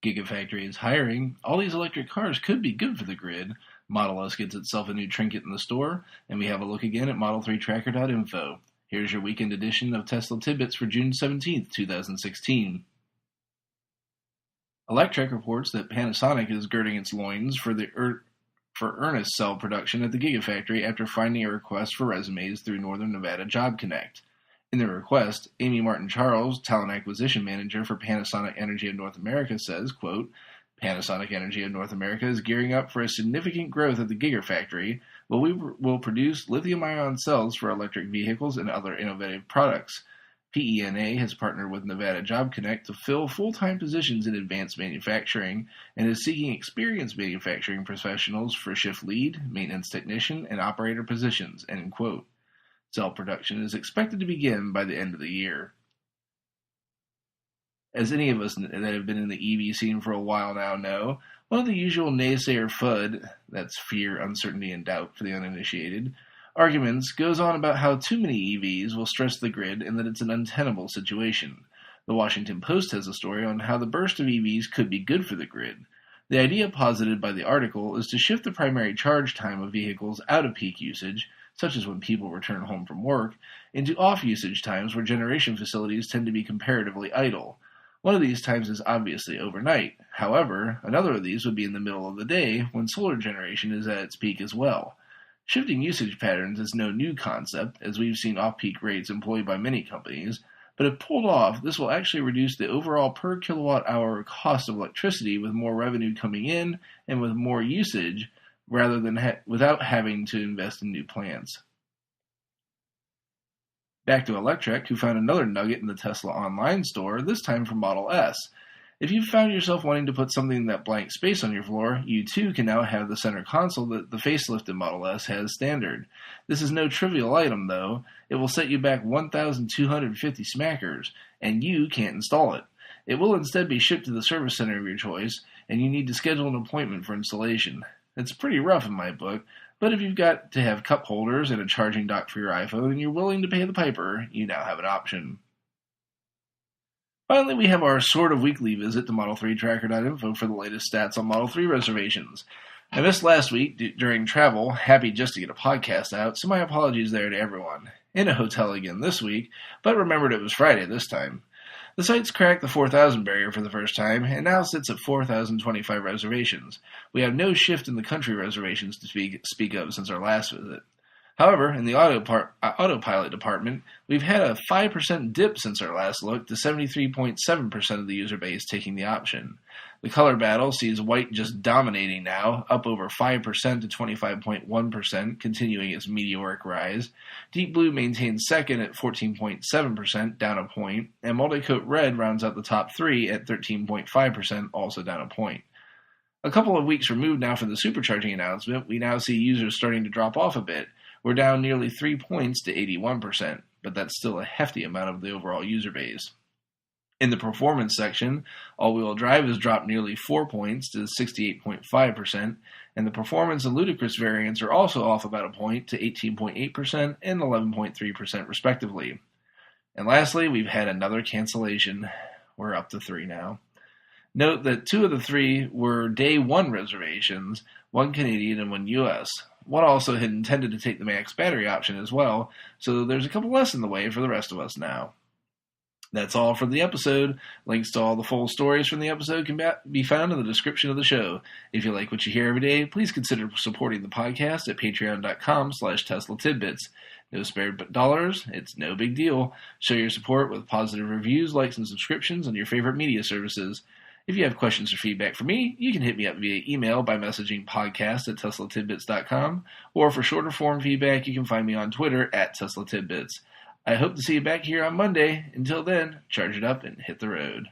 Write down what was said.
Gigafactory is hiring. All these electric cars could be good for the grid. Model S gets itself a new trinket in the store, and we have a look again at Model3Tracker.info. Here's your weekend edition of Tesla Tidbits for June 17th, 2016. Electrek reports that Panasonic is girding its loins for earnest cell production at the Gigafactory after finding a request for resumes through Northern Nevada Job Connect. In the request, Amy Martin-Charles, talent acquisition manager for Panasonic Energy of North America, says, quote, Panasonic Energy of North America is gearing up for a significant growth at the Gigafactory, where we will produce lithium-ion cells for electric vehicles and other innovative products. PENA has partnered with Nevada Job Connect to fill full-time positions in advanced manufacturing and is seeking experienced manufacturing professionals for shift lead, maintenance technician, and operator positions, end quote. Cell production is expected to begin by the end of the year. As any of us that have been in the EV scene for a while now know, one of the usual naysayer FUD, that's fear, uncertainty, and doubt for the uninitiated, arguments goes on about how too many EVs will stress the grid and that it's an untenable situation. The Washington Post has a story on how the burst of EVs could be good for the grid. The idea posited by the article is to shift the primary charge time of vehicles out of peak usage, such as when people return home from work, into off-usage times where generation facilities tend to be comparatively idle. One of these times is obviously overnight. However, another of these would be in the middle of the day when solar generation is at its peak as well. Shifting usage patterns is no new concept, as we've seen off-peak rates employed by many companies, but if pulled off, this will actually reduce the overall per kilowatt-hour cost of electricity with more revenue coming in and with more usage, rather than without having to invest in new plants. Back to Electrek, who found another nugget in the Tesla online store, this time for Model S. If you've found yourself wanting to put something in that blank space on your floor, you too can now have the center console that the facelifted Model S has standard. This is no trivial item, though. It will set you back 1,250 smackers, and you can't install it. It will instead be shipped to the service center of your choice, and you need to schedule an appointment for installation. It's pretty rough in my book, but if you've got to have cup holders and a charging dock for your iPhone and you're willing to pay the piper, you now have an option. Finally, we have our sort of weekly visit to Model3Tracker.info for the latest stats on Model 3 reservations. I missed last week during travel, happy just to get a podcast out, so my apologies there to everyone. In a hotel again this week, but remembered it was Friday this time. The site's cracked the 4,000 barrier for the first time, and now sits at 4,025 reservations. We have no shift in the country reservations to speak of since our last visit. However, in the autopilot department, we've had a 5% dip since our last look to 73.7% of the user base taking the option. The color battle sees white just dominating now, up over 5% to 25.1%, continuing its meteoric rise. Deep blue maintains second at 14.7%, down a point, and multicoat red rounds out the top three at 13.5%, also down a point. A couple of weeks removed now from the supercharging announcement, we now see users starting to drop off a bit. We're down nearly 3 points to 81%, but that's still a hefty amount of the overall user base. In the performance section, all-wheel drive has dropped nearly 4 points to 68.5%, and the performance and ludicrous variants are also off about a point to 18.8% and 11.3% respectively. And lastly, we've had another cancellation. We're up to 3 now. Note that 2 of the 3 were day 1 reservations, 1 Canadian and 1 US. One also had intended to take the max battery option as well, so there's a couple less in the way for the rest of us now. That's all for the episode. Links to all the full stories from the episode can be found in the description of the show. If you like what you hear every day, please consider supporting the podcast at patreon.com/Tesla Tidbits. No spare dollars, it's no big deal. Show your support with positive reviews, likes, and subscriptions on your favorite media services. If you have questions or feedback for me, you can hit me up via email by messaging podcast@TeslaTidbits.com, or for shorter form feedback, you can find me on Twitter @TeslaTidbits. I hope to see you back here on Monday. Until then, charge it up and hit the road.